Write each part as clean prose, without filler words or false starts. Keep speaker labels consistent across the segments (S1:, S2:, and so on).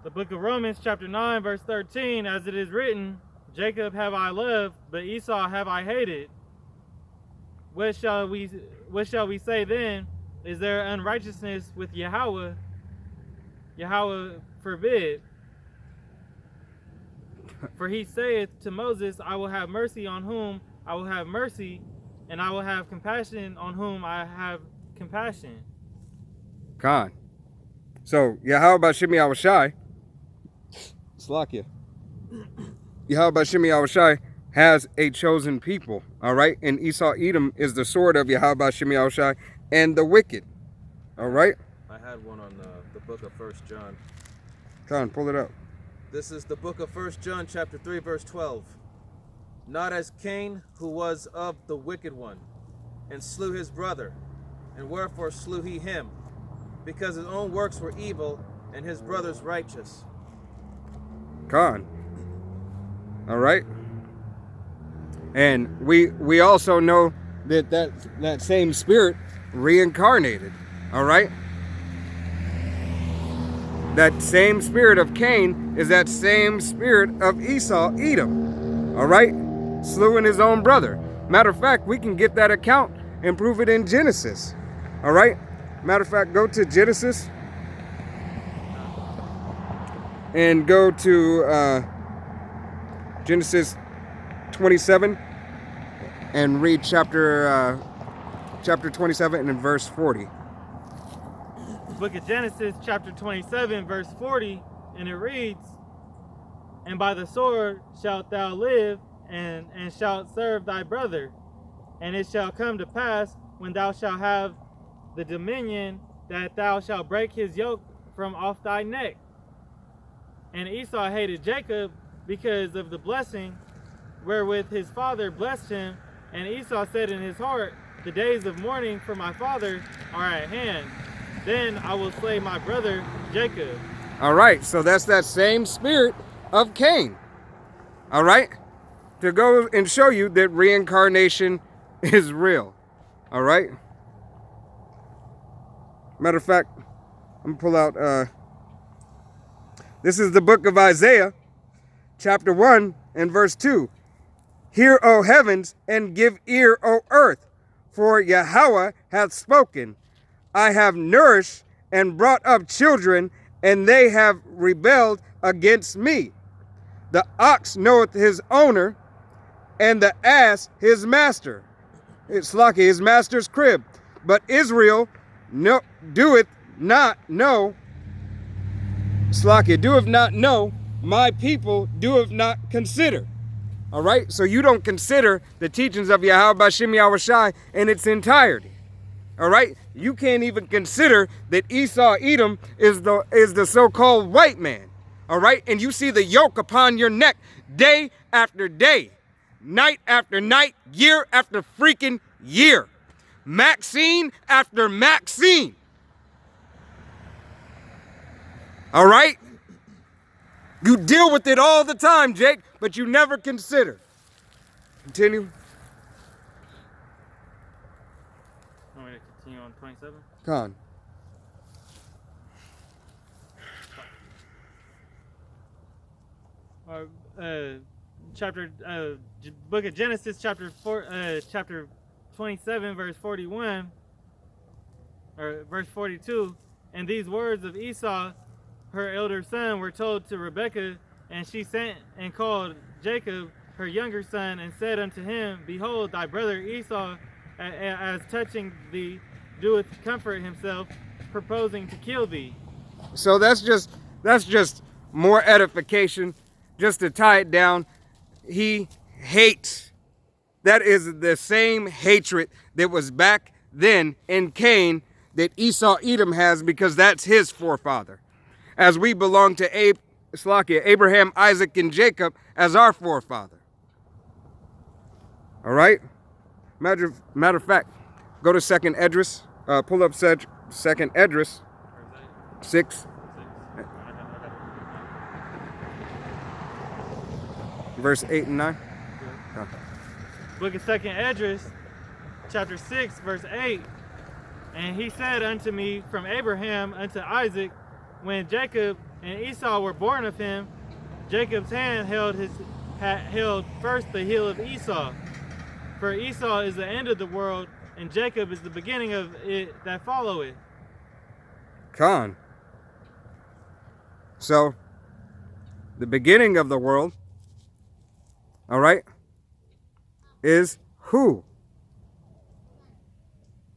S1: The book of Romans chapter 9 verse 13, as it is written, Jacob have I loved, but Esau have I hated. What shall we say then? Is there unrighteousness with Yahweh? Yahweh forbid. For he saith to Moses, I will have mercy on whom I will have mercy, and I will have compassion on whom I have compassion.
S2: Khan. So, Yahweh Bashim Yahushai, Slakia. Yahweh Bashim Yahushai has a chosen people, all right? And Esau Edom is the sword of Yahweh Bashim Yahushai and the wicked, all right?
S3: I had one on the book of 1 John.
S2: Khan, pull it up.
S3: This is the book of 1 John chapter 3 verse 12. Not as Cain, who was of the wicked one, and slew his brother. And wherefore slew he him? Because his own works were evil, and his brother's righteous.
S2: Khan. All right. And we also know that same spirit reincarnated. All right. That same spirit of Cain is that same spirit of Esau, Edom. All right. Slewing his own brother. Matter of fact, we can get that account and prove it in Genesis. All right. Matter of fact, go to Genesis and go to Genesis 27 and read chapter 27 and verse 40.
S1: Book of Genesis chapter 27 verse 40, and it reads, And by the sword shalt thou live, and shalt serve thy brother. And it shall come to pass, when thou shalt have the dominion, that thou shalt break his yoke from off thy neck. And Esau hated Jacob because of the blessing wherewith his father blessed him. And Esau said in his heart, The days of mourning for my father are at hand. Then I will slay my brother Jacob.
S2: All right, so that's that same spirit of Cain. All right, to go and show you that reincarnation is real. All right. Matter of fact, I'm gonna pull out. This is the book of Isaiah, chapter 1 and verse 2. Hear, O heavens, and give ear, O earth, for Yahweh hath spoken. I have nourished and brought up children, and they have rebelled against me. The ox knoweth his owner, and the ass his master. It's like his master's crib. But Israel doeth not know. Slakia, doeth not know. My people doeth not consider. All right, so you don't consider the teachings of Yahweh Bashim Yahushai in its entirety. All right, you can't even consider that Esau Edom is the so-called white man. All right, and you see the yoke upon your neck day after day, night after night, year after freaking year, Maxine after Maxine. All right, you deal with it all the time, Jake, but you never consider. Continue.
S1: Want me to continue on 27?
S2: Con.
S1: Book of Genesis chapter 27 verse 41 or verse 42. And these words of Esau, her elder son, were told to Rebekah, and she sent and called Jacob her younger son, and said unto him, Behold, thy brother Esau, as touching thee, doeth comfort himself, purposing to kill thee.
S2: So that's just more edification, just to tie it down. He hates. That is the same hatred that was back then in Cain that Esau Edom has, because that's his forefather. As we belong to Abraham, Isaac, and Jacob as our forefather. All right? Matter of fact, go to 2nd Esdras. Pull up 2nd Esdras 6. Verse 8 and 9. Okay.
S1: Book of 2nd Esdras, chapter 6, verse 8. And he said unto me, from Abraham unto Isaac, when Jacob and Esau were born of him, Jacob's hand held first the heel of Esau. For Esau is the end of the world, and Jacob is the beginning of it that followeth.
S2: Con. So, the beginning of the world, all right, is who?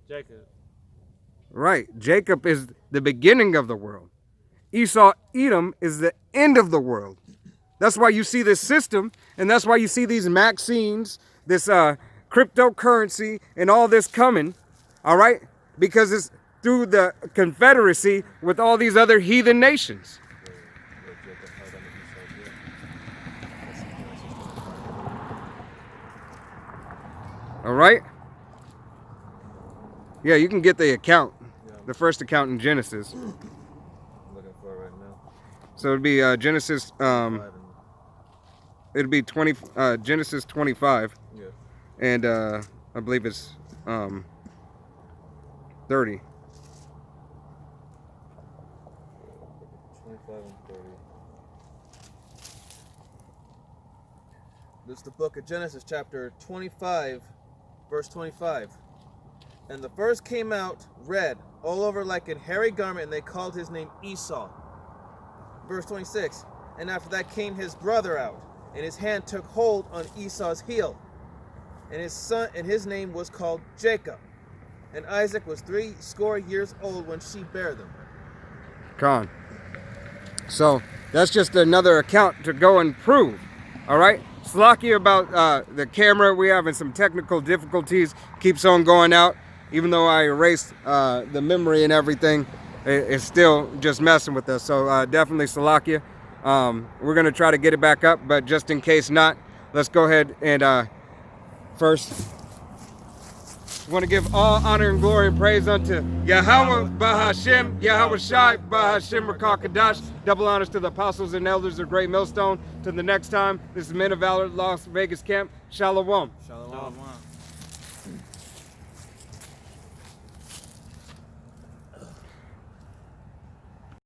S1: Jacob.
S2: Right. Jacob is the beginning of the world. Esau, Edom, is the end of the world. That's why you see this system, and that's why you see these vaccines, this cryptocurrency, and all this coming, all right? Because it's through the confederacy with all these other heathen nations. All right? Yeah, you can get the account, the first account in Genesis.
S3: I'm looking for it right now.
S2: So it'd be Genesis, it'd be Genesis 25.
S3: Yeah.
S2: And I believe it's 30.
S3: 25 and 30. This is the book of Genesis, chapter 25, verse 25. And the first came out red, all over like a hairy garment, and they called his name Esau. Verse 26. And after that came his brother out, and his hand took hold on Esau's heel. And his son, and his name was called Jacob. And Isaac was 80 years old when she bare them.
S2: Con. So that's just another account to go and prove. All right. Slacky about the camera. We're having some technical difficulties. Keeps on going out. Even though I erased the memory and everything, it's still just messing with us. So definitely Salakia. We're going to try to get it back up, but just in case not, let's go ahead and first want to give all honor and glory and praise unto Yahweh, Bahashem, Yahweh Shai, Bahashem, Rakakadash. Double honors to the apostles and elders of Great Millstone. Till the next time, this is Men of Valor, Las Vegas Camp. Shalom.
S3: Shalom.
S1: Shalom.